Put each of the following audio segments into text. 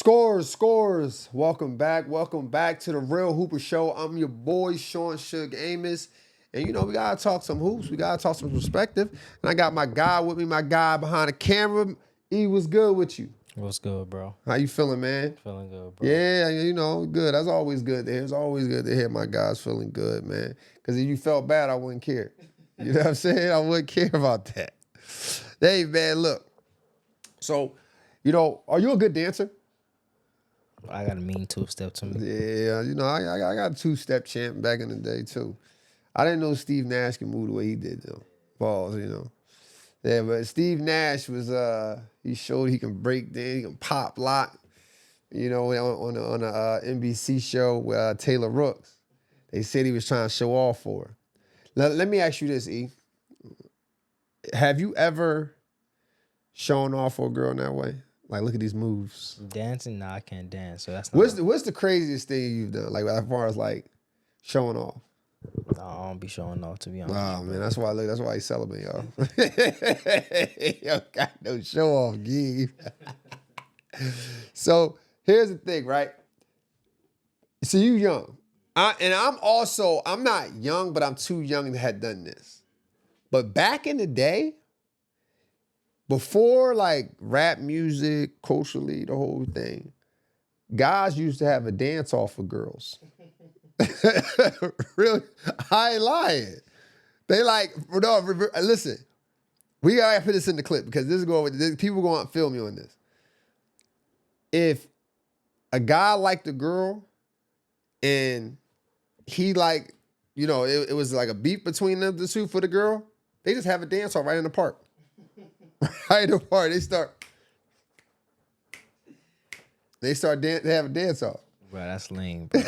Scores. Welcome back to the Real Hooper Show. I'm your boy, Sean Suge Amos. And, we got to talk some hoops. We got to talk some perspective. And I got my guy with me, my guy behind the camera. E, what's good with you? What's good, bro? How you feeling, man? Feeling good, bro. Yeah, good. That's always good to hear. It's always good to hear my guys feeling good, man. Because if you felt bad, I wouldn't care. You know what I'm saying? I wouldn't care about that. Hey, man, look. So, are you a good dancer? I got a mean two-step to me. Yeah, I got a two-step champ back in the day, too. I didn't know Steve Nash could move the way he did, though. Balls, Yeah, but Steve Nash was, he showed he can break dance, he can pop lock, on a NBC show with Taylor Rooks. They said he was trying to show off for her. Now, let me ask you this, E. Have you ever shown off for a girl in that way? Like, look at these moves. Dancing? Nah, I can't dance, so that's not... What's the craziest thing you've done, like, as far as, like, showing off? I don't be showing off, to be honest. Oh, man, that's why he's celibate, y'all. Yo, got no show-off gig. So, here's the thing, right? So, you young. I'm not young, but I'm too young to have done this. But back in the day, before, like, rap music, culturally, the whole thing, guys used to have a dance-off for girls. Really? I ain't lying. They listen, we gotta put this in the clip because people going to feel me on this. If a guy liked a girl and he it was like a beef between them the two for the girl, they just have a dance off right in the park. Right in the park. They have a dance off. Bro, that's lame, bro.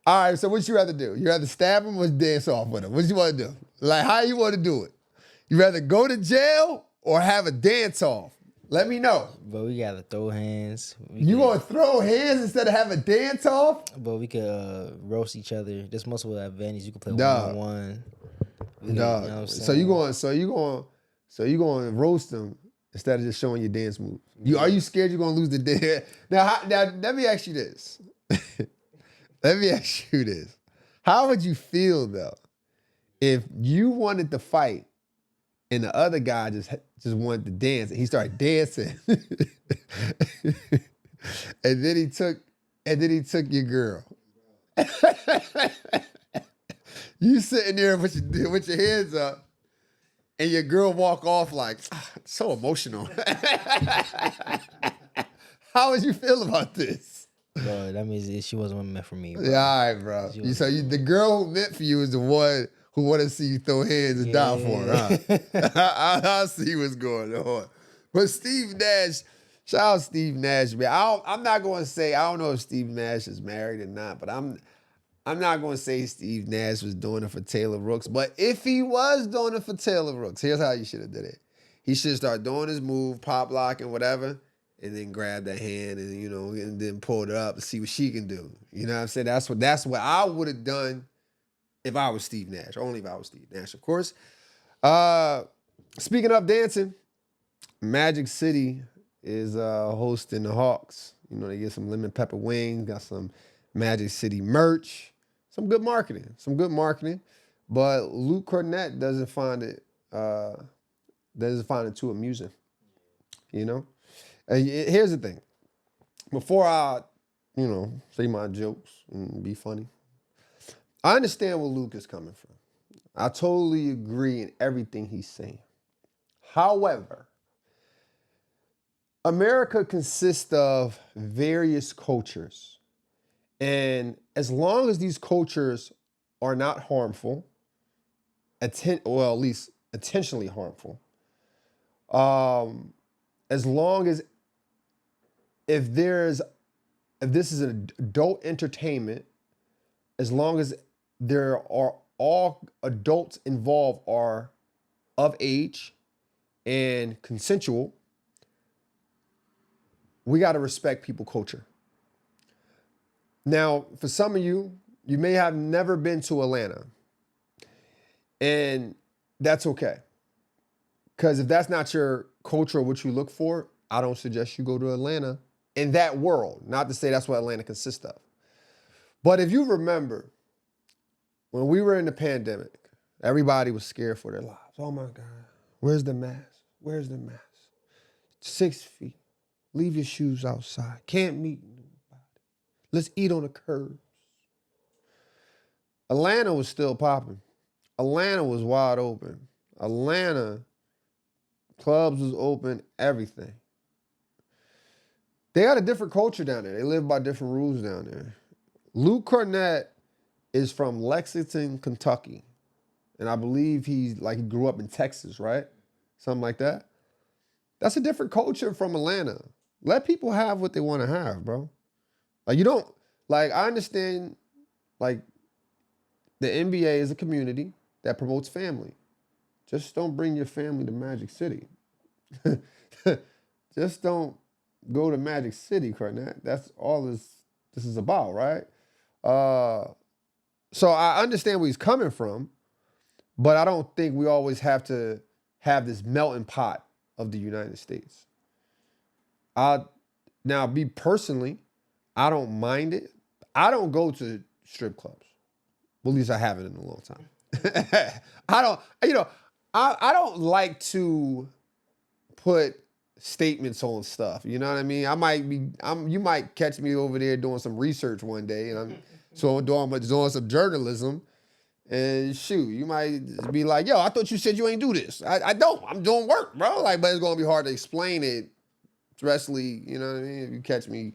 All right, so what you rather do? You rather stab him or dance off with him? What you want to do? Like, how you want to do it? You rather go to jail or have a dance off? Let me know. But we gotta throw hands. You gonna throw hands instead of have a dance off? But we could roast each other. There's multiple advantages. You can play one-on-one. Dog. So you going to roast them instead of just showing your dance move. Are you scared you're going to lose the dance? Now, let me ask you this. How would you feel, though, if you wanted to fight and the other guy just wanted to dance and he started dancing and then he took your girl? You sitting there with your hands up and your girl walk off like, so emotional. How would you feel about this? Bro, that means she wasn't meant for me, bro. Yeah, all right, bro. The girl who meant for you is the one who wanted to see you throw hands and die for her, huh? I see what's going on. But Steve Nash, shout out Steve Nash, man. I'm not going to say, I don't know if Steve Nash is married or not, but I'm not going to say Steve Nash was doing it for Taylor Rooks, but if he was doing it for Taylor Rooks, here's how you should have did it. He should start doing his move, pop locking, whatever, and then grab that hand and, and then pull it up and see what she can do. You know what I'm saying? That's what I would have done if I was Steve Nash. Only if I was Steve Nash, of course. Speaking of dancing, Magic City is hosting the Hawks. They get some lemon pepper wings, got some Magic City merch. Some good marketing. But Luke Cornett doesn't find it too amusing. Here's the thing. Before I, say my jokes and be funny, I understand where Luke is coming from. I totally agree in everything he's saying. However, America consists of various cultures. And as long as these cultures are not harmful, at least intentionally harmful, as long as if this is an adult entertainment, as long as there are all adults involved are of age and consensual, we got to respect people's culture. Now, for some of you, you may have never been to Atlanta, and that's okay. Because if that's not your culture or what you look for, I don't suggest you go to Atlanta in that world. Not to say that's what Atlanta consists of. But if you remember, when we were in the pandemic, everybody was scared for their lives. Oh my God, where's the mask? Where's the mask? 6 feet. Leave your shoes outside. Can't meet nobody. Let's eat on the curbs. Atlanta was still popping. Atlanta was wide open. Atlanta, clubs was open, everything. They got a different culture down there. They live by different rules down there. Luke Cornett is from Lexington, Kentucky. And I believe he grew up in Texas, right? Something like that. That's a different culture from Atlanta. Let people have what they want to have, bro. I understand, the NBA is a community that promotes family. Just don't bring your family to Magic City. Just don't go to Magic City, Cornett. That's all this is about, right? So I understand where he's coming from, but I don't think we always have to have this melting pot of the United States. Now, me personally, I don't mind it. I don't go to strip clubs. Well, at least I haven't in a long time. I don't like to put statements on stuff. You know what I mean? You might catch me over there doing some research one day, and I'm doing some journalism. And shoot, you might be like, yo, I thought you said you ain't do this. I don't. I'm doing work, bro. But it's gonna be hard to explain it, especially, you know what I mean, if you catch me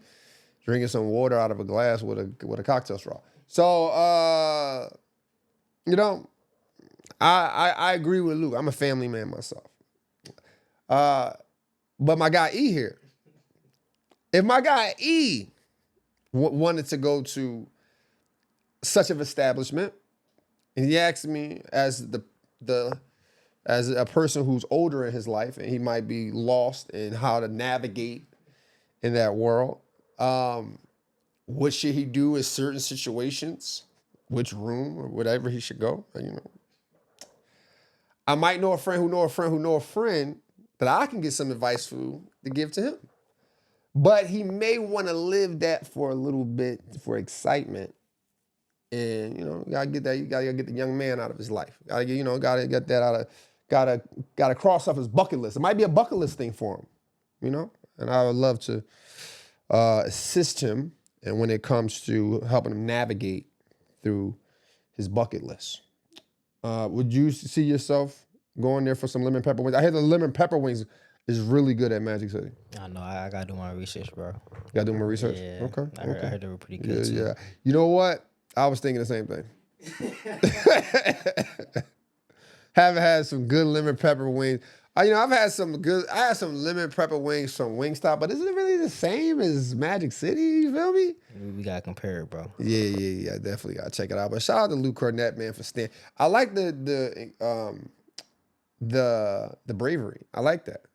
drinking some water out of a glass with a cocktail straw. So I agree with Luke. I'm a family man myself. But my guy E here. If my guy E wanted to go to such an establishment, and he asked me as a person who's older in his life, and he might be lost in how to navigate in that world, what should he do in certain situations? Which room or whatever he should go? I might know a friend who know a friend who know a friend that I can get some advice to give to him. But he may want to live that for a little bit for excitement. And, you gotta get that. You gotta get the young man out of his life. Gotta get that out of. Gotta cross off his bucket list. It might be a bucket list thing for him, And I would love to assist him, and when it comes to helping him navigate through his bucket list. Would you see yourself going there for some lemon pepper wings? I hear the lemon pepper wings is really good at Magic City. I know. I gotta do my research, bro. Gotta do my research? Yeah. Okay. I heard they were pretty good too. Yeah. You know what? I was thinking the same thing. Haven't had some good lemon pepper wings. I had some lemon pepper wings from Wingstop, but is it really the same as Magic City? You feel me? We gotta compare it, bro. Yeah. Definitely gotta check it out. But shout out to Luke Cornett, man, for staying. I like the bravery. I like that.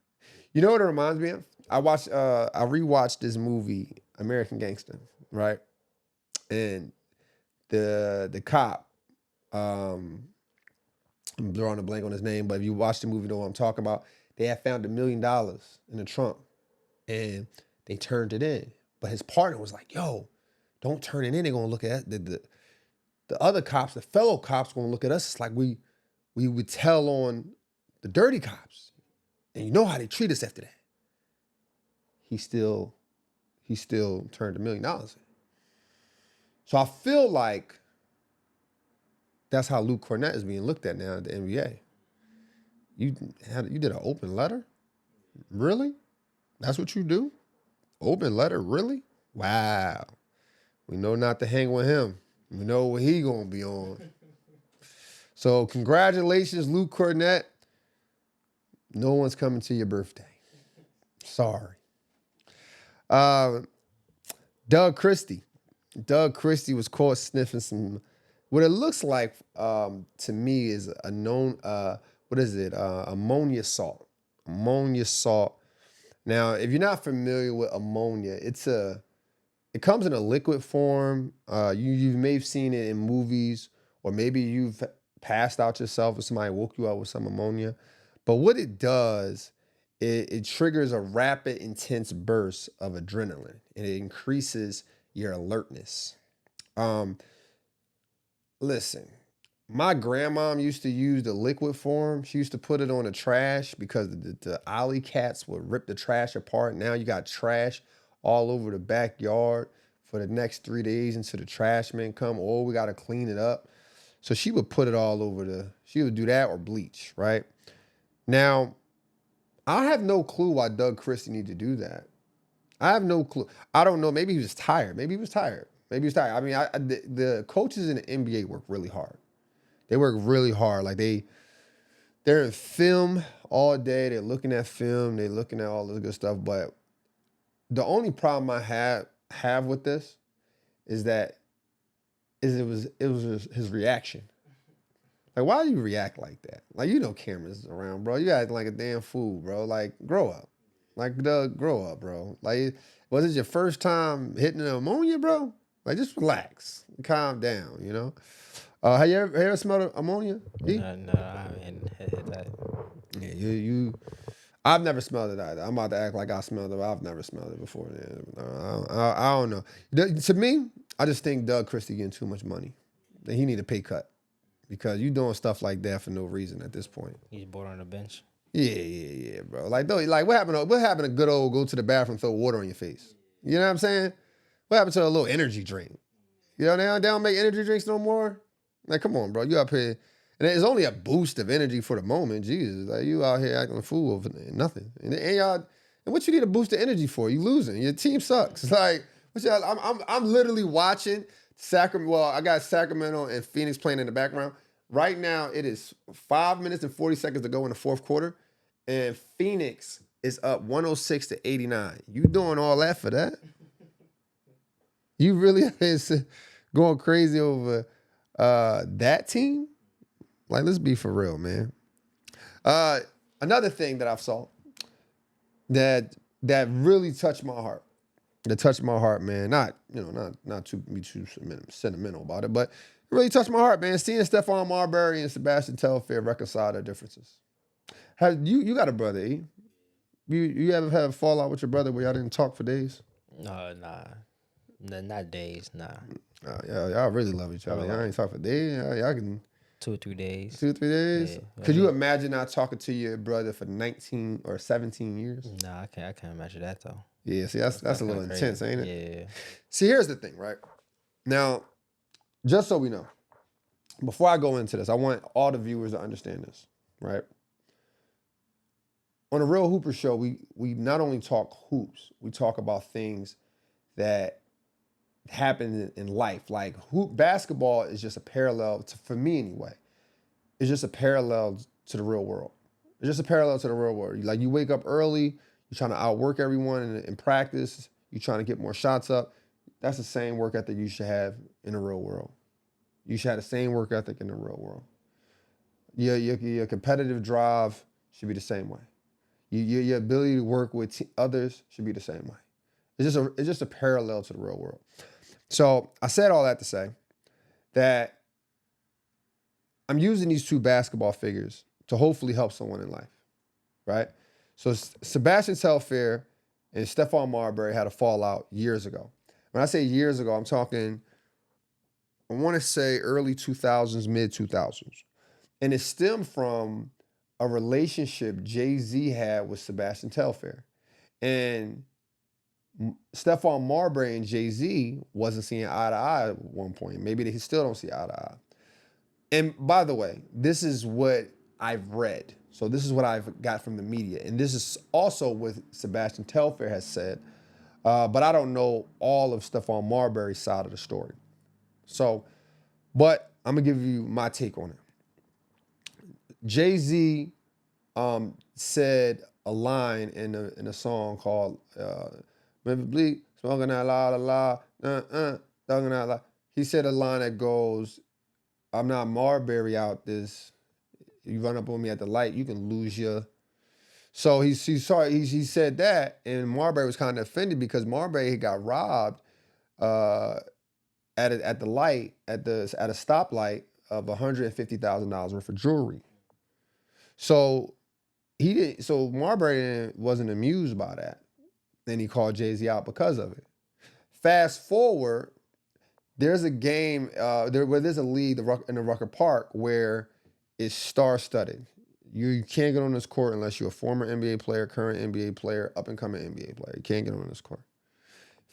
You know what it reminds me of? I rewatched this movie, American Gangster, right? And the cop, I'm drawing a blank on his name, but if you watch the movie, you know what I'm talking about. They had found $1 million in the trunk, and they turned it in. But his partner was like, yo, don't turn it in. They're going to look at the other cops, the fellow cops going to look at us. It's like we would tell on the dirty cops. And you know how they treat us after that. He still turned $1 million in. So I feel like that's how Luke Cornett is being looked at now at the NBA. You did an open letter? Really? That's what you do? Open letter? Really? Wow. We know not to hang with him. We know what he gonna be on. So congratulations, Luke Cornett. No one's coming to your birthday. Sorry. Doug Christie. Doug Christie was caught sniffing some, what it looks like to me is a known, ammonia salt. Ammonia salt. Now, if you're not familiar with ammonia, it comes in a liquid form. You may have seen it in movies, or maybe you've passed out yourself or somebody woke you up with some ammonia. But what it does it triggers a rapid, intense burst of adrenaline, and it increases your alertness. Listen, my grandmom used to use the liquid form. She used to put it on the trash because the alley cats would rip the trash apart. Now you got trash all over the backyard for the next 3 days until the trash men come. Oh, we got to clean it up. So she would put it all over she would do that or bleach, right? Now, I have no clue why Doug Christie need to do that. I have no clue. I don't know. Maybe he was tired. Maybe he was tired. I mean, the coaches in the NBA work really hard. They work really hard. Like they're in film all day. They're looking at film. They're looking at all this good stuff. But the only problem I have with this is it was his reaction. Like, why do you react like that? Like, cameras around, bro. You acting like a damn fool, bro. Like, grow up. Like, Doug, grow up, bro. Like, was it your first time hitting the ammonia, bro? Like, just relax. Calm down, Have you ever smelled ammonia? No, I haven't had that. Yeah, I've never smelled it either. I'm about to act like I smelled it, but I've never smelled it before. I don't know. To me, I just think Doug Christie getting too much money. That he need a pay cut. Because you doing stuff like that for no reason at this point. He's bored on the bench. Yeah, bro. Like what happened to good old go to the bathroom, throw water on your face? You know what I'm saying? What happened to a little energy drink? They don't make energy drinks no more? Like, come on, bro. You up here. And it's only a boost of energy for the moment. Jesus. Like, you out here acting a fool over nothing. And what you need a boost of energy for? You losing. Your team sucks. Like, I'm literally watching Sacramento. Well, I got Sacramento and Phoenix playing in the background. Right now, it is 5 minutes and 40 seconds to go in the fourth quarter. And Phoenix is up 106-89. You doing all that for that? You really is going crazy over that team? Like, let's be for real, man. Another thing that I've saw that really touched my heart. That touched my heart, man. Not to be too sentimental about it, but it really touched my heart, man. Seeing Stephon Marbury and Sebastian Telfair reconcile their differences. You got a brother, E? You ever had a fallout with your brother where y'all didn't talk for days? No, nah. Not days, nah. Y'all really love each other. Y'all ain't talk for days. Y'all can 2 or 3 days. 2 or 3 days? Yeah. Could you imagine not talking to your brother for 19 or 17 years? Nah, I can't imagine that though. Yeah, see, that's a little intense, ain't it? Yeah. See, here's the thing, right? Now, just so we know, before I go into this, I want all the viewers to understand this, right? On a Real Hooper Show, we not only talk hoops, we talk about things that happen in life. Like basketball is just a parallel for me anyway. It's just a parallel to the real world. It's just a parallel to the real world. Like, you wake up early, you're trying to outwork everyone in practice, you're trying to get more shots up. That's the same work ethic you should have in the real world. You should have the same work ethic in the real world. Your competitive drive should be the same way. Your ability to work with others should be the same way. It's just a parallel to the real world. So I said all that to say that I'm using these two basketball figures to hopefully help someone in life, right? So Sebastian Telfair and Stephon Marbury had a fallout years ago. When I say years ago, I'm talking, I want to say early 2000s, mid 2000s. And it stemmed from a relationship Jay-Z had with Sebastian Telfair. And Stephon Marbury and Jay-Z wasn't seeing eye to eye at one point. Maybe they still don't see eye to eye. And by the way, this is what I've read. So this is what I've got from the media. And this is also what Sebastian Telfair has said. But I don't know all of Stephon Marbury's side of the story. So, but I'm going to give you my take on it. Jay-Z said a line in a song called Memphis Bleak, smoking that la, thugging that la. He said a line that goes, I'm not Marbury out this. You run up on me at the light, you can lose your. So he said that, and Marbury was kind of offended because Marbury got robbed at the light at a stoplight of $150,000 worth of jewelry. So he didn't. So Marbury wasn't amused by that. Then he called Jay-Z out because of it. Fast forward, there's a game where there's a league in the Rucker Park where it's star-studded. You can't get on this court unless you're a former NBA player, current NBA player, up-and-coming NBA player. You can't get on this court.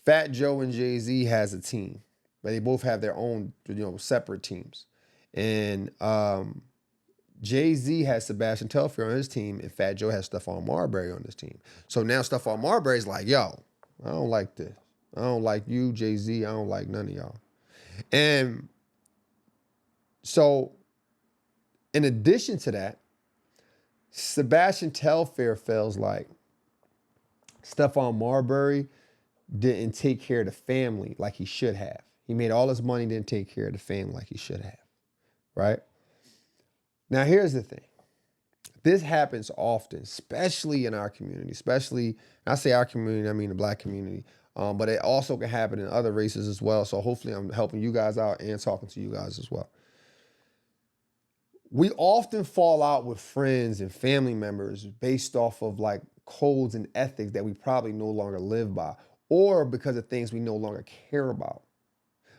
Fat Joe and Jay-Z has a team, but they both have their own, separate teams. And Jay-Z has Sebastian Telfair on his team, and Fat Joe has Stephon Marbury on his team. So now Stephon Marbury's like, yo, I don't like this. I don't like you, Jay-Z. I don't like none of y'all. And so, in addition to that, Sebastian Telfair feels like Stephon Marbury didn't take care of the family like he should have. He made all his money, didn't take care of the family like he should have, right? Now, here's the thing. This happens often, especially in our community, I say our community, I mean the Black community, but it also can happen in other races as well. So hopefully I'm helping you guys out and talking to you guys as well. We often fall out with friends and family members based off of like codes and ethics that we probably no longer live by, or because of things we no longer care about.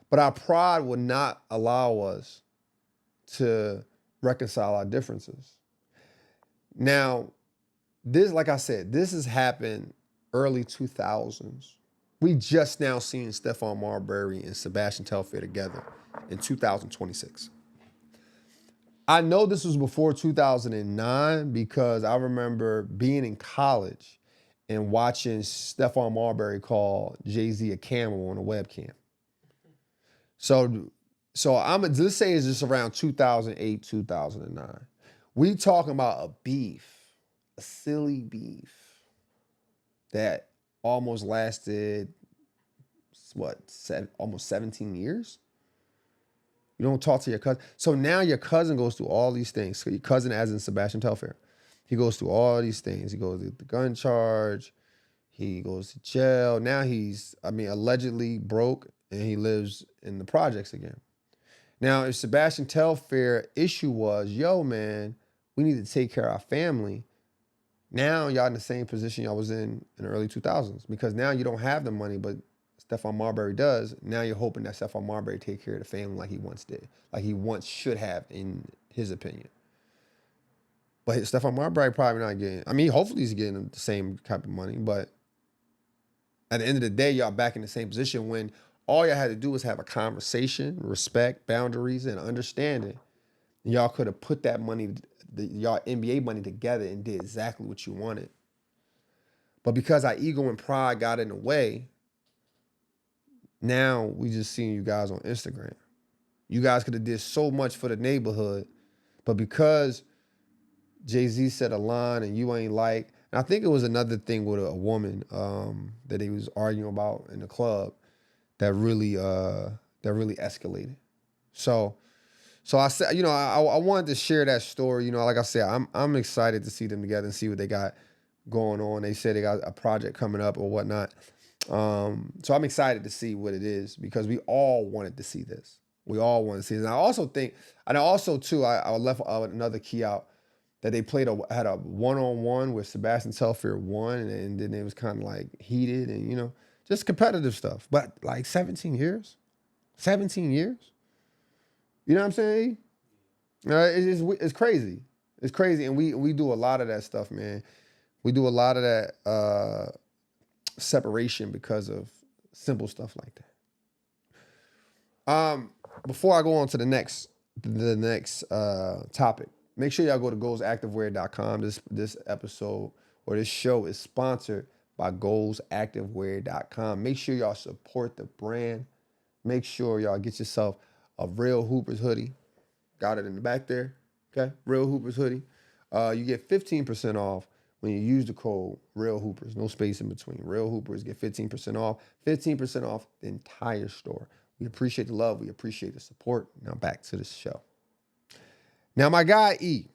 But our pride will not allow us to reconcile our differences. Now, this, like I said, this has happened early 2000s. We just now seen Stephon Marbury and Sebastian Telfair together in 2026. I know this was before 2009 because I remember being in college and watching Stephon Marbury call Jay-Z a camel on a webcam. So let's say it's just around 2008, 2009. We talking about a beef, a silly beef that almost lasted, almost 17 years? You don't talk to your cousin. So now your cousin goes through all these things. So your cousin, as in Sebastian Telfair, he goes through all these things. He goes through the gun charge. He goes to jail. Now he's, allegedly broke, and he lives in the projects again. Now, if Sebastian Telfair issue was, yo, man, we need to take care of our family, now y'all in the same position y'all was in the early 2000s, because now you don't have the money, but Stephon Marbury does. Now you're hoping that Stephon Marbury take care of the family like he once did, like he once should have, in his opinion. But Stephon Marbury probably not getting, hopefully he's getting the same type of money, but at the end of the day, y'all back in the same position when all y'all had to do was have a conversation, respect, boundaries, and understanding. And y'all could have put that money, y'all NBA money together and did exactly what you wanted. But because our ego and pride got in the way, now we just seeing you guys on Instagram. You guys could have did so much for the neighborhood, but because Jay-Z said a line and you ain't like, and I think it was another thing with a woman that he was arguing about in the club that really escalated. So I said, I wanted to share that story. Like I said, I'm excited to see them together and see what they got going on. They said they got a project coming up or whatnot. So I'm excited to see what it is because we all wanted to see this. We all want to see this. And I also think, I left another key out that they had a one-on-one where Sebastian Telfair won, and then it was kind of like heated and, just competitive stuff. But like 17 years? 17 years? You know what I'm saying? It's crazy. It's crazy. And we do a lot of that stuff, man. We do a lot of that separation because of simple stuff like that. Before I go on to the next topic, make sure y'all go to goalsactivewear.com. This episode or this show is sponsored by goalsactivewear.com. Make sure y'all support the brand. Make sure y'all get yourself a Real Hoopers hoodie. Got it in the back there. Okay, Real Hoopers hoodie. You get 15% off when you use the code Real Hoopers. No space in between. Real Hoopers get 15% off. 15% off the entire store. We appreciate the love. We appreciate the support. Now back to the show. Now my guy E.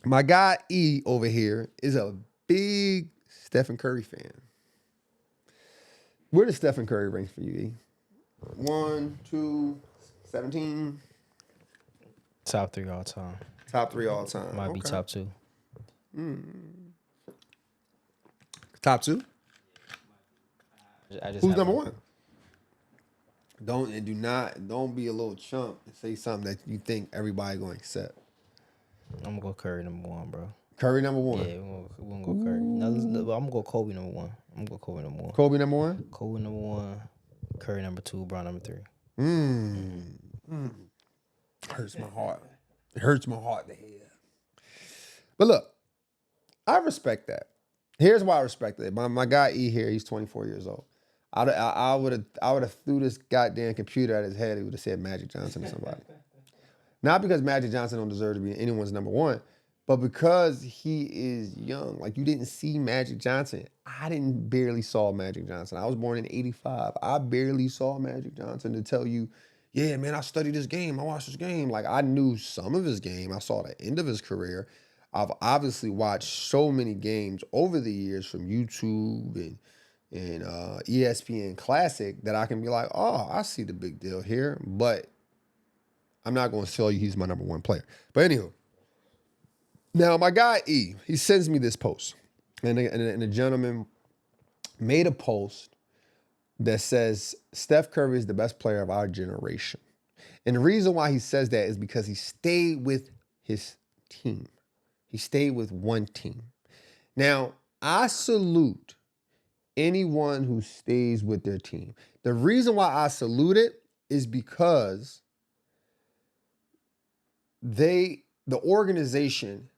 My guy E over here is a big Stephen Curry fan. Where does Stephen Curry rank for you, E? 1, 2, 17? Top 3 all time. Top 3 all time. Might be top 2. Top two? I just Who's have number a- one? Don't be a little chump and say something that you think everybody gonna accept. I'm gonna go Curry number one, bro. Curry number one. Yeah, we're gonna go Curry. No, I'm gonna go Kobe number one. I'm gonna go Kobe number one. Kobe number one? Kobe number one. Curry number two. Brown number three. Hurts my heart. It hurts my heart to hear. But look, I respect that. Here's why I respect it. My guy E here, he's 24 years old. I would have threw this goddamn computer at his head. He would have said Magic Johnson or somebody. Not because Magic Johnson don't deserve to be anyone's number one, but because he is young. Like, you didn't see Magic Johnson. I barely saw Magic Johnson. I was born in 85. I barely saw Magic Johnson to tell you, yeah, man, I studied this game. I watched this game. Like, I knew some of his game. I saw the end of his career. I've obviously watched so many games over the years from YouTube and ESPN Classic that I can be like, oh, I see the big deal here. But I'm not going to tell you he's my number one player. But anywho, now my guy E, he sends me this post. And a gentleman made a post that says Steph Curry is the best player of our generation. And the reason why he says that is because he stayed with his team. He stayed with one team. Now, I salute anyone who stays with their team. The reason why I salute it is because the organization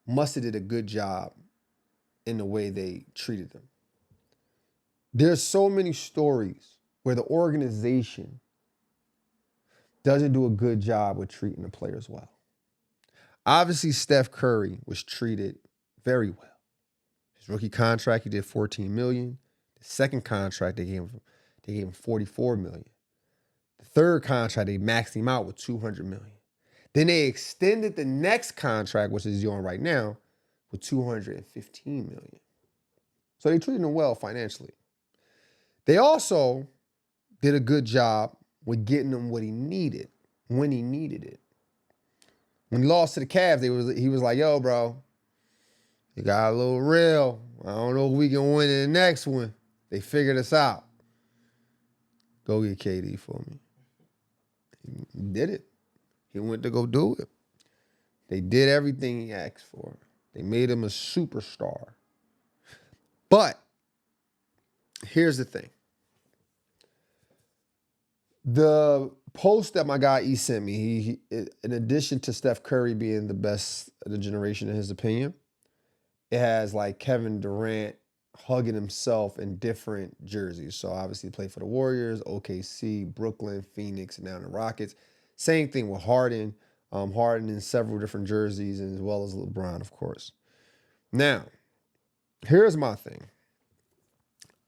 must have did a good job in the way they treated them. There's so many stories where the organization doesn't do a good job with treating the players well. Obviously, Steph Curry was treated very well. His rookie contract, he did $14 million. The second contract, they gave him $44 million. The third contract, they maxed him out with $200 million. Then they extended the next contract, which is on right now, with $215 million. So they treated him well financially. They also did a good job with getting him what he needed when he needed it. When he lost to the Cavs, he was like, yo, bro, you got a little real. I don't know if we can win in the next one. They figured us out. Go get KD for me. He did it. He went to go do it. They did everything he asked for. They made him a superstar. But here's the thing. The post that my guy E sent me, he in addition to Steph Curry being the best of the generation in his opinion, it has like Kevin Durant hugging himself in different jerseys. So obviously he played for the Warriors, OKC, Brooklyn, Phoenix, and now the Rockets. Same thing with Harden. Harden in several different jerseys, and as well as LeBron, of course. Now, here's my thing.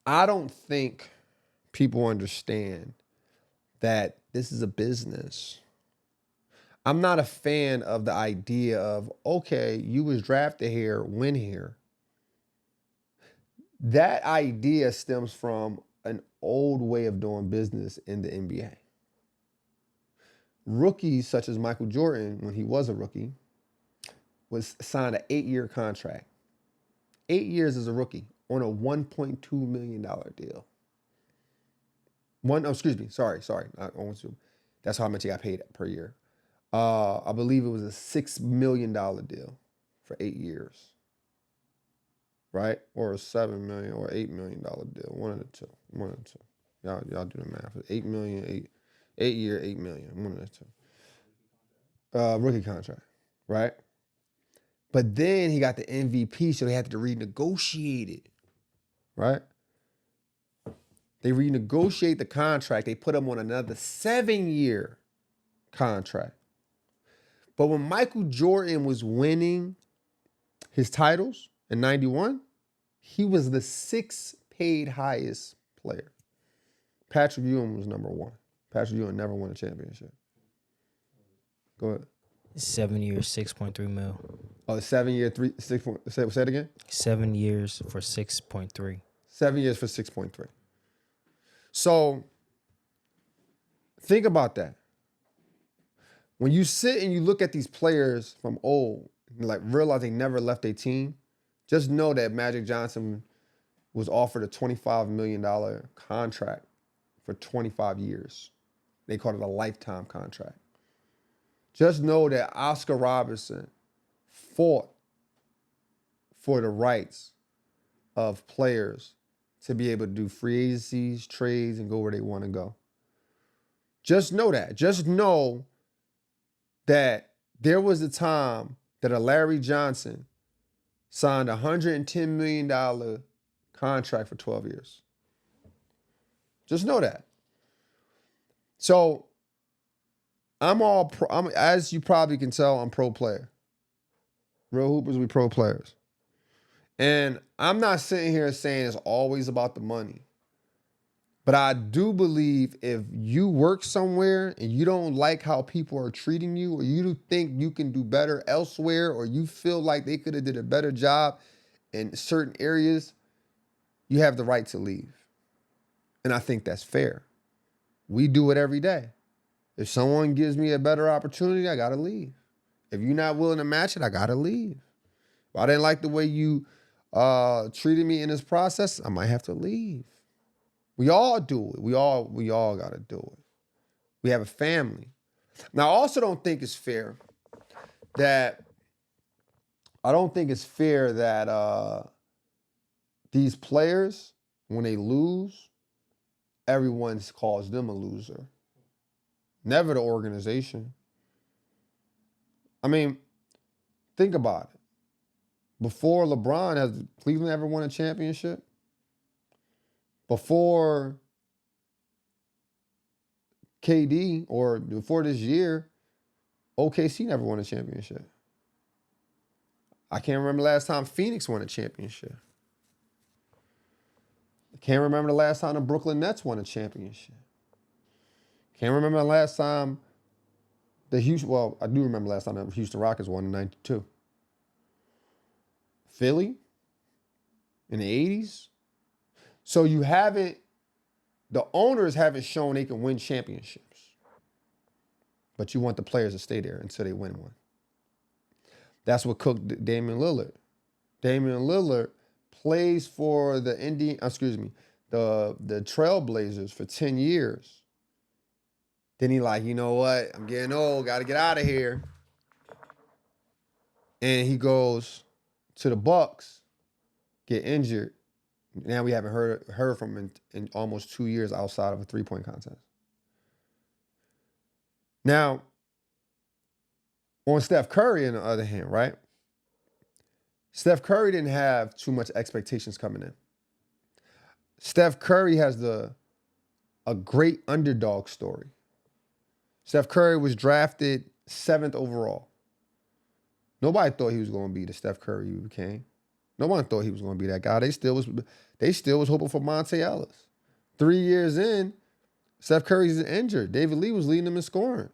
I don't think people understand that this is a business. I'm not a fan of the idea of, okay, you was drafted here, win here. That idea stems from an old way of doing business in the NBA. Rookies such as Michael Jordan, when he was a rookie, was signed an 8-year contract. 8 years as a rookie on a $1.2 million deal. That's how much he got paid per year. I believe it was a $6 million deal for 8 years. Right? Or a $7 million or $8 million deal. One of the two. Y'all do the math. 8 million, 8 year, 8 million. One of the two. Rookie contract. Right? But then he got the MVP, so they had to renegotiate it. Right? They renegotiate the contract. They put him on another 7-year contract. But when Michael Jordan was winning his titles in 91, he was the 6th paid highest player. Patrick Ewing was number 1. Patrick Ewing never won a championship. Go ahead. 7 years, 6.3 mil. Oh, 7 year, 6. Say it again? 7 years for 6.3. 7 years for 6.3. So think about that. When you sit and you look at these players from old, like realize they never left their team, just know that Magic Johnson was offered a $25 million contract for 25 years. They called it a lifetime contract. Just know that Oscar Robertson fought for the rights of players to be able to do free agencies, trades, and go where they want to go. Just know that. Just know that there was a time that a Larry Johnson signed a $110 million contract for 12 years. Just know that. So as you probably can tell, I'm pro player. Real hoopers, we pro players. And I'm not sitting here saying it's always about the money. But I do believe if you work somewhere and you don't like how people are treating you, or you think you can do better elsewhere, or you feel like they could have did a better job in certain areas, you have the right to leave. And I think that's fair. We do it every day. If someone gives me a better opportunity, I gotta leave. If you're not willing to match it, I gotta leave. If I didn't like the way you treated me in this process, I might have to leave. We all do it. We all gotta do it. We have a family. Now, I also don't think it's fair that these players, when they lose, everyone calls them a loser. Never the organization. I mean, think about it. Before LeBron, has Cleveland ever won a championship? Before KD, or before this year, OKC never won a championship. I can't remember the last time Phoenix won a championship. I can't remember the last time the Brooklyn Nets won a championship. Can't remember the last time I do remember the last time the Houston Rockets won in 92. Philly in the 80s. So the owners haven't shown they can win championships. But you want the players to stay there until they win one. That's what cooked Damian Lillard. Damian Lillard plays for the Trailblazers for 10 years. Then he like, you know what? I'm getting old. Got to get out of here. And he goes to the Bucks, get injured. Now we haven't heard from him in almost 2 years outside of a three-point contest. Now, on Steph Curry, on the other hand, right? Steph Curry didn't have too much expectations coming in. Steph Curry has a great underdog story. Steph Curry was drafted 7th overall. Nobody thought he was going to be the Steph Curry he became. No one thought he was going to be that guy. They still was hoping for Monte Ellis. 3 years in, Steph Curry's injured. David Lee was leading them in scoring.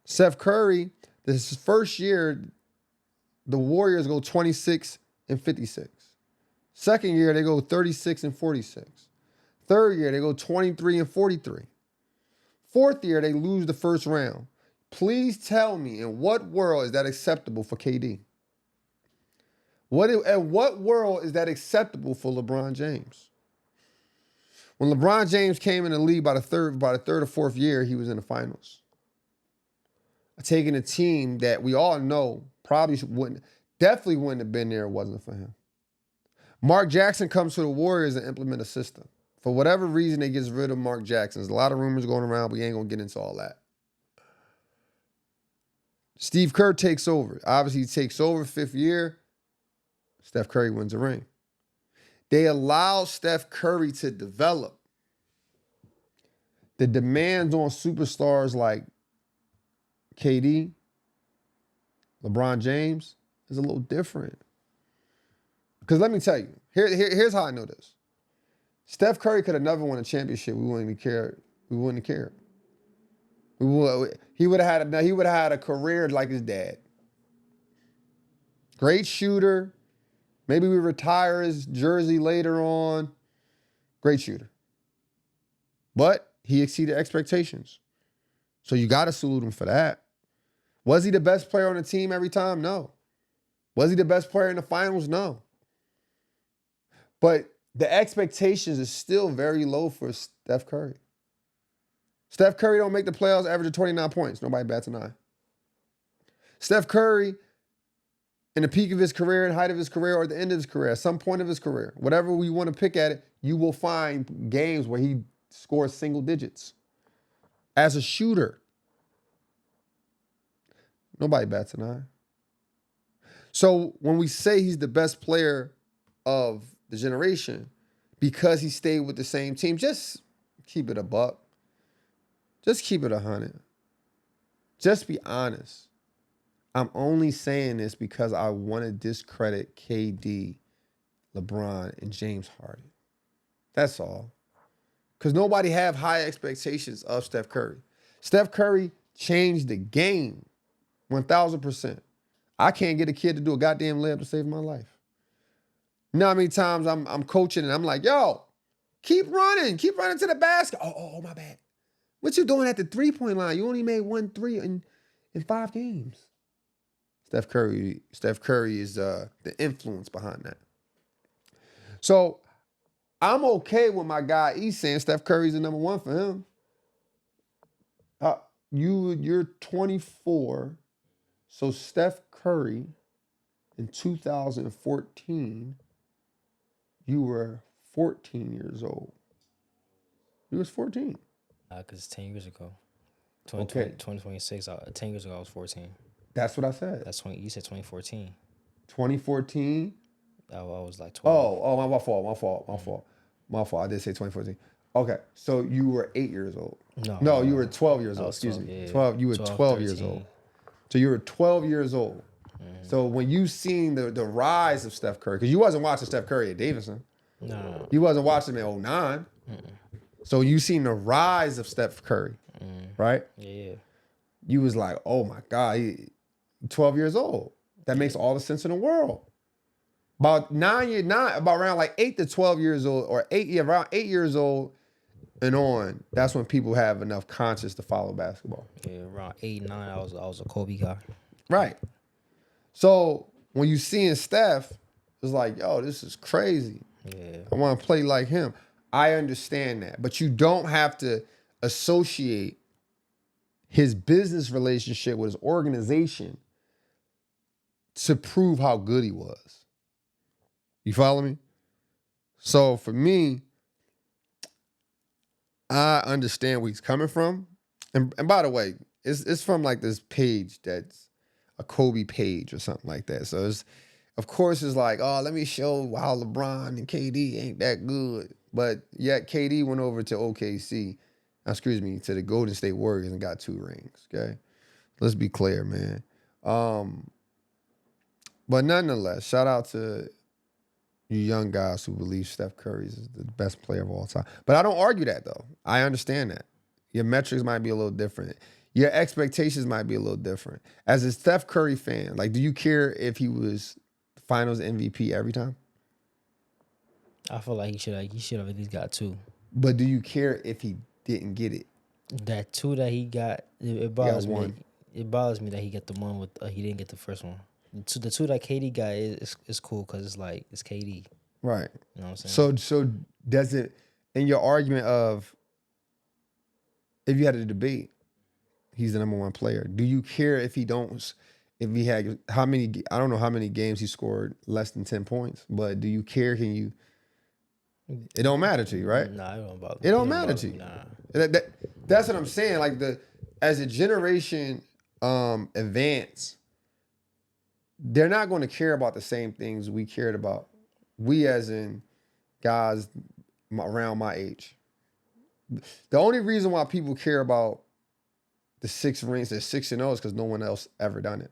Steph Curry, this first year, the Warriors go 26-56. Second year, they go 36-46. Third year, they go 23-43. Fourth year, they lose the first round. Please tell me, in what world is that acceptable for KD? In what world is that acceptable for LeBron James? When LeBron James came in the league by the third or fourth year, he was in the finals. Taking a team that we all know definitely wouldn't have been there if it wasn't for him. Mark Jackson comes to the Warriors and implement a system. For whatever reason, they gets rid of Mark Jackson. There's a lot of rumors going around. We ain't going to get into all that. Steve Kerr takes over. Obviously, he takes over 5th year. Steph Curry wins a ring. They allow Steph Curry to develop. The demands on superstars like KD, LeBron James is a little different. Because let me tell you, here's how I know this. Steph Curry could have never won a championship. We wouldn't have cared. We wouldn't have cared. He would have had a career like his dad. Great shooter. Maybe we retire his jersey later on. Great shooter. But he exceeded expectations. So you got to salute him for that. Was he the best player on the team every time? No. Was he the best player in the finals? No. But the expectations is still very low for Steph Curry. Steph Curry don't make the playoffs averaging 29 points. Nobody bats an eye. Steph Curry, in the peak of his career and height of his career or at the end of his career, at some point of his career, whatever we want to pick at it, you will find games where he scores single digits. As a shooter, nobody bats an eye. So when we say he's the best player of the generation, because he stayed with the same team, just keep it a buck. Just keep it 100. Just be honest. I'm only saying this because I want to discredit KD, LeBron, and James Harden. That's all. Because nobody have high expectations of Steph Curry. Steph Curry changed the game 1,000%. I can't get a kid to do a goddamn layup to save my life. You know how many times I'm coaching and I'm like, yo, keep running to the basket. Oh, my bad. What you doing at the three-point line? You only made 1 3 in 5 games. Steph Curry is the influence behind that. So I'm okay with my guy E saying Steph Curry's the number one for him. You're 24, so Steph Curry in 2014, you were 14 years old. He was 14. Because 10 years ago. 2026, 10 years ago, I was 14. That's what I said. You said 2014. 2014? I was like 12. Oh, my fault. I did say 2014. Okay, so you were 8 years old. No, you were 12 years old. Excuse me. Yeah. 12. You were 12 years old. So you were 12 years old. Mm-hmm. So when you seen the rise of Steph Curry, because you wasn't watching Steph Curry at Davidson. No. You wasn't watching him in 09. So you seen the rise of Steph Curry, right? Yeah. You was like, oh my God, he 12 years old. That makes all the sense in the world. About around like 8 to 12 years old, or around 8 years old and on, that's when people have enough conscience to follow basketball. Yeah, around 8, 9, I was a Kobe guy. Right. So when you seeing Steph, it's like, yo, this is crazy. Yeah. I want to play like him. I understand that. But you don't have to associate his business relationship with his organization to prove how good he was. You follow me? So for me, I understand where he's coming from. And by the way, it's from like this page that's a Kobe page or something like that. So it's, of course, it's like, oh, let me show how LeBron and KD ain't that good. But yet KD went over to to the Golden State Warriors and got 2 rings, okay? Let's be clear, man. But nonetheless, shout out to you young guys who believe Steph Curry is the best player of all time. But I don't argue that, though. I understand that. Your metrics might be a little different. Your expectations might be a little different. As a Steph Curry fan, like, do you care if he was Finals MVP every time? I feel like he should have at least got 2. But do you care if he didn't get it? That 2 that he got, it bothers me. It bothers me that he got the one with he didn't get the first one. The 2 that KD got is cool because it's like it's KD. Right. You know what I'm saying? So does it, in your argument of, if you had a debate, he's the number one player, do you care if he had I don't know how many games he scored less than 10 points, but do you care? It don't matter to you, right? Nah, it don't bother me. It don't matter to you. Nah. That's what I'm saying. Like, as a generation advance, they're not going to care about the same things we cared about. We, as in guys around my age. The only reason why people care about the 6 rings, the 6-0, is because no one else ever done it.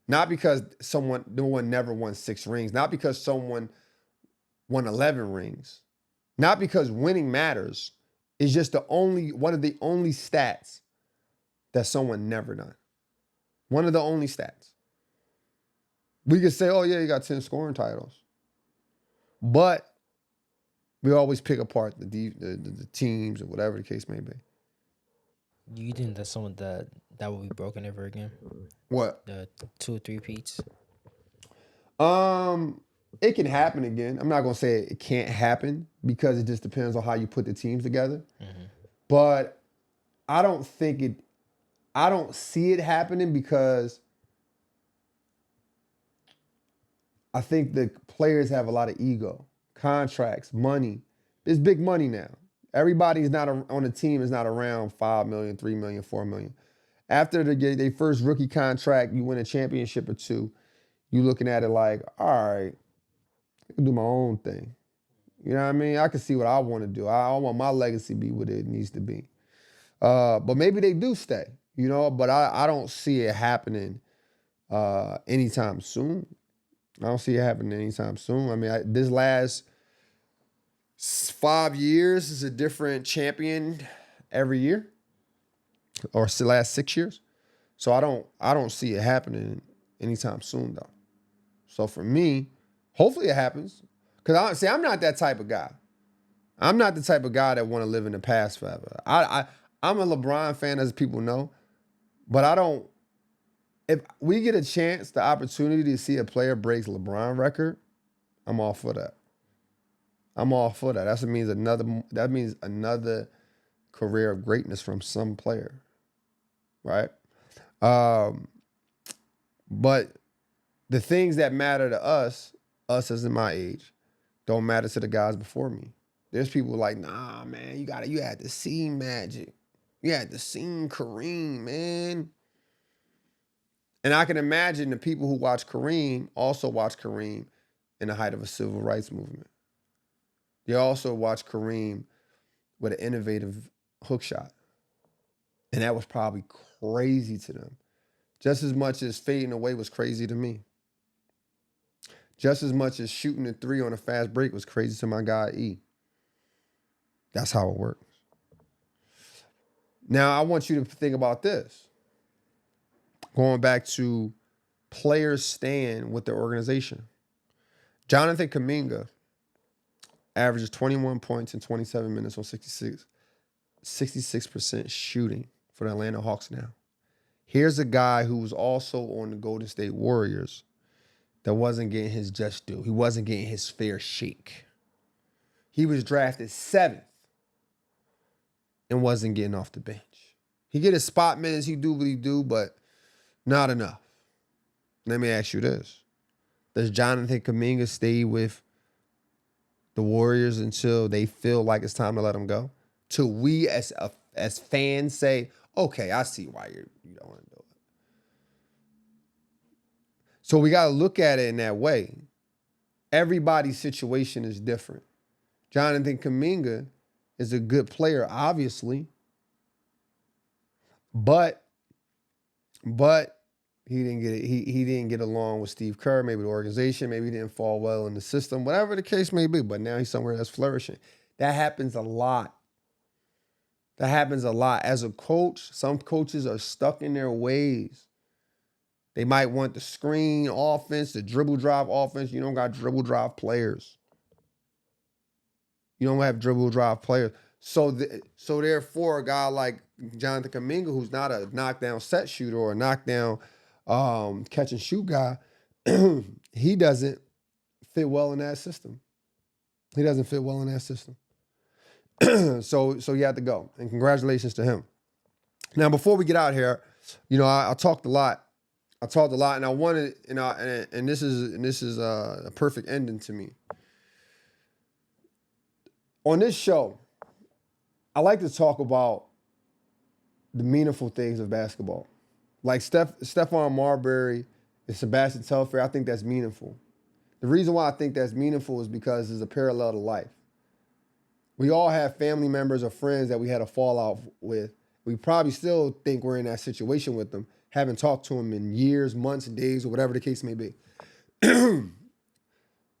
Not because no one never won 6 rings. Not because someone won 11 rings. Not because winning matters. It's just one of the only stats that someone never done. One of the only stats. We could say, oh yeah, you got 10 scoring titles. But we always pick apart the teams or whatever the case may be. You think that someone that that will be broken ever again? What? The 2 or 3 peats. It can happen again. I'm not gonna say it can't happen because it just depends on how you put the teams together. Mm-hmm. But I don't see it happening because I think the players have a lot of ego, contracts, money. It's big money now. Everybody's not on the team is not around 5 million, 3 million, 4 million. After they get their first rookie contract, you win a championship or two, you looking at it like, all right, I can do my own thing. You know what I mean? I can see what I want to do. I want my legacy to be what it needs to be. But maybe they do stay, but I don't see it happening anytime soon. I don't see it happening anytime soon. I mean, this last 5 years is a different champion every year, or the last 6 years. So I don't see it happening anytime soon though. So for me, hopefully it happens. Because I'm not that type of guy. I'm not the type of guy that want to live in the past forever. I'm a LeBron fan, as people know, but I don't. If we get a chance, the opportunity to see a player breaks LeBron record, I'm all for that. I'm all for that. That means another career of greatness from some player, right? But the things that matter to us as in my age, don't matter to the guys before me. There's people like, nah, man, you had to see Magic. You had to see Kareem, man. And I can imagine the people who watch Kareem also watch Kareem in the height of a civil rights movement. They also watch Kareem with an innovative hook shot. And that was probably crazy to them. Just as much as fading away was crazy to me. Just as much as shooting a 3 on a fast break was crazy to my guy E. That's how it works. Now, I want you to think about this. Going back to players staying with their organization. Jonathan Kuminga averages 21 points in 27 minutes on 66% shooting for the Atlanta Hawks now. Here's a guy who was also on the Golden State Warriors that wasn't getting his just due. He wasn't getting his fair shake. He was drafted 7th and wasn't getting off the bench. He get his spot minutes, he do what he do, but not enough. Let me ask you this. Does Jonathan Kuminga stay with the Warriors until they feel like it's time to let him go? Till we as fans say, okay, I see why you don't want to do it. So we got to look at it in that way. Everybody's situation is different. Jonathan Kuminga is a good player, obviously, but he didn't get it. He didn't get along with Steve Kerr, maybe the organization, maybe he didn't fall well in the system, whatever the case may be. But now he's somewhere that's flourishing. That happens a lot. As a coach, some coaches are stuck in their ways. They might want the screen offense, the dribble drive offense. You don't got dribble drive players. You don't have dribble drive players. So therefore, a guy like Jonathan Kuminga, who's not a knockdown set shooter or a knockdown catch and shoot guy, he doesn't fit well in that system. So you have to go. And congratulations to him. Now, before we get out here, I talked a lot. And I wanted, and this is a perfect ending to me. On this show, I like to talk about the meaningful things of basketball. Like Stephon Marbury and Sebastian Telfair, I think that's meaningful. The reason why I think that's meaningful is because it's a parallel to life. We all have family members or friends that we had a fallout with. We probably still think we're in that situation with them. Haven't talked to them in years, months, days, or whatever the case may be.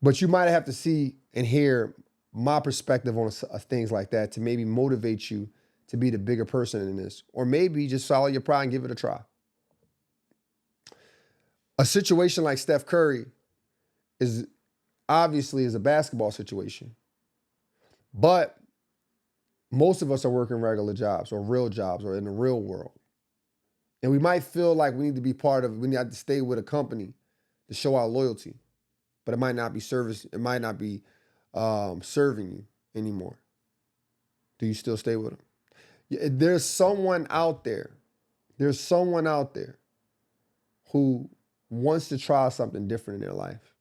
But you might have to see and hear my perspective on things like that to maybe motivate you to be the bigger person in this. Or maybe just swallow your pride and give it a try. A situation like Steph Curry is obviously a basketball situation. But most of us are working regular jobs or real jobs or in the real world. And we might feel like we need to be we need to stay with a company to show our loyalty, but it might not be serving you anymore. Do you still stay with them? There's someone out there who wants to try something different in their life,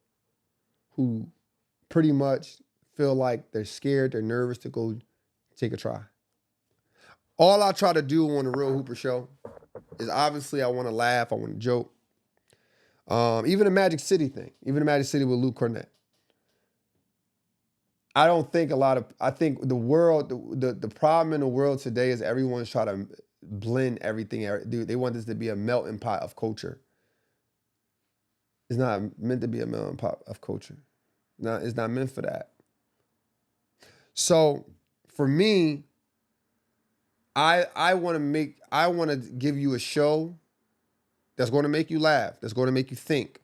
who pretty much feel like they're scared, they're nervous to go take a try. All I try to do on the Real Hooper Show is obviously I want to laugh, I want to joke. Even the Magic City thing, even the Magic City with Luke Cornett. I think the world, the problem in the world today is everyone's trying to blend everything. They want this to be a melting pot of culture. It's not meant to be a melting pot of culture. It's not meant for that. So for me, I want to give you a show that's going to make you laugh, that's going to make you think,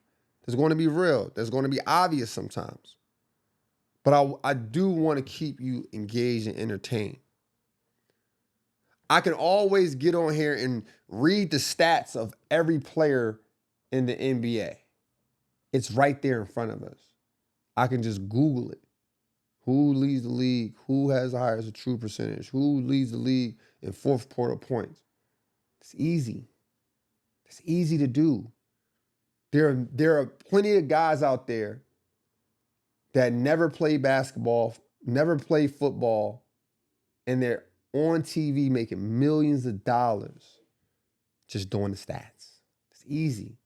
that's going to be real, that's going to be obvious sometimes. But I do want to keep you engaged and entertained. I can always get on here and read the stats of every player in the NBA. It's right there in front of us. I can just Google it. Who leads the league? Who has the highest true percentage? Who leads the league in fourth quarter points? It's easy. It's easy to do. There are plenty of guys out there that never play basketball, never play football, and they're on TV making millions of dollars just doing the stats. It's easy.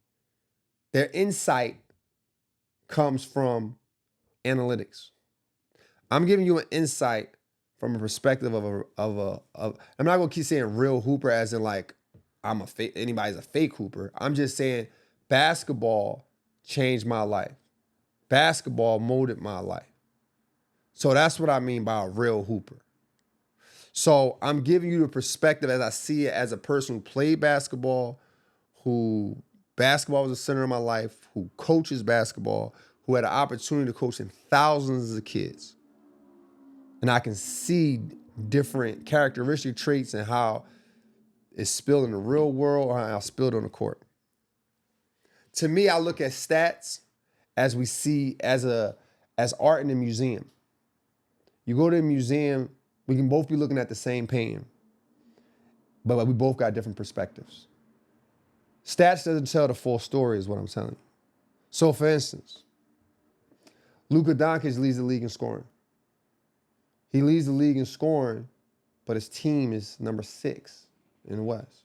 Their insight comes from analytics. I'm giving you an insight from a perspective of I'm not gonna keep saying real hooper as in like anybody's a fake hooper. I'm just saying basketball changed my life. Basketball molded my life. So that's what I mean by a real hooper. So I'm giving you the perspective as I see it as a person who played basketball, who basketball was the center of my life, who coaches basketball, who had an opportunity to coach in thousands of kids. And I can see different characteristic traits and how it's spilled in the real world or how it's spilled on the court. To me, I look at stats as we see as art in a museum. You go to a museum, we can both be looking at the same painting, but we both got different perspectives. Stats doesn't tell the full story is what I'm telling you. So for instance, Luka Doncic leads the league in scoring. He leads the league in scoring, but his team is number 6 in the West.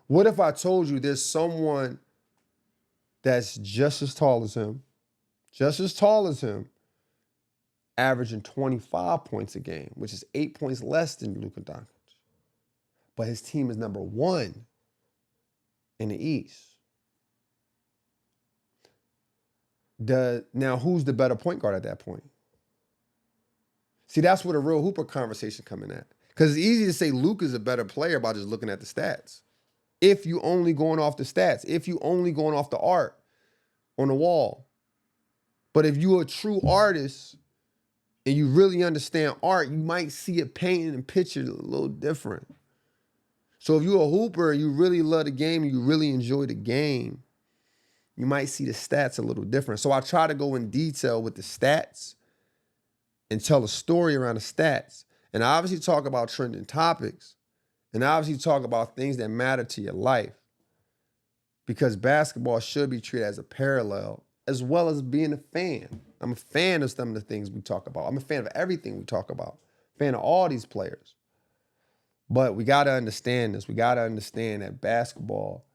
What if I told you there's someone that's just as tall as him, averaging 25 points a game, which is 8 points less than Luka Doncic. But his team is number 1 in the East. Now, who's the better point guard at that point? See, that's where the real hooper conversation coming at. Because it's easy to say Luka's a better player by just looking at the stats. If you only going off the stats, if you only going off the art on the wall. But if you're a true artist and you really understand art, you might see it painted and pictured a little different. So if you're a hooper and you really love the game and you really enjoy the game, you might see the stats a little different. So I try to go in detail with the stats and tell a story around the stats. And I obviously talk about trending topics and obviously talk about things that matter to your life, because basketball should be treated as a parallel as well as being a fan. I'm a fan of some of the things we talk about. I'm a fan of everything we talk about. Fan of all these players. But we got to understand this. We got to understand that basketball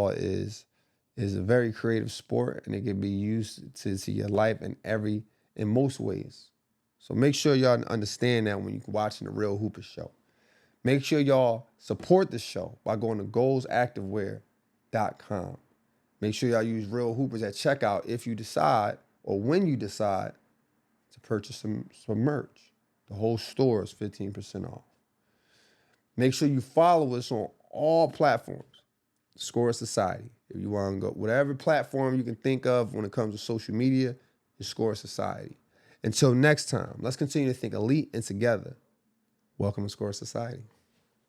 is a very creative sport, and it can be used to your life in most ways. So make sure y'all understand that when you're watching the Real Hooper Show. Make sure y'all support the show by going to goalsactivewear.com. Make sure y'all use Real Hoopers at checkout if you decide, or when you decide, to purchase some merch. The whole store is 15% off. Make sure you follow us on all platforms. Score Society. If you want to go, whatever platform you can think of when it comes to social media, is Score Society. Until next time, let's continue to think elite and together. Welcome to Score Society.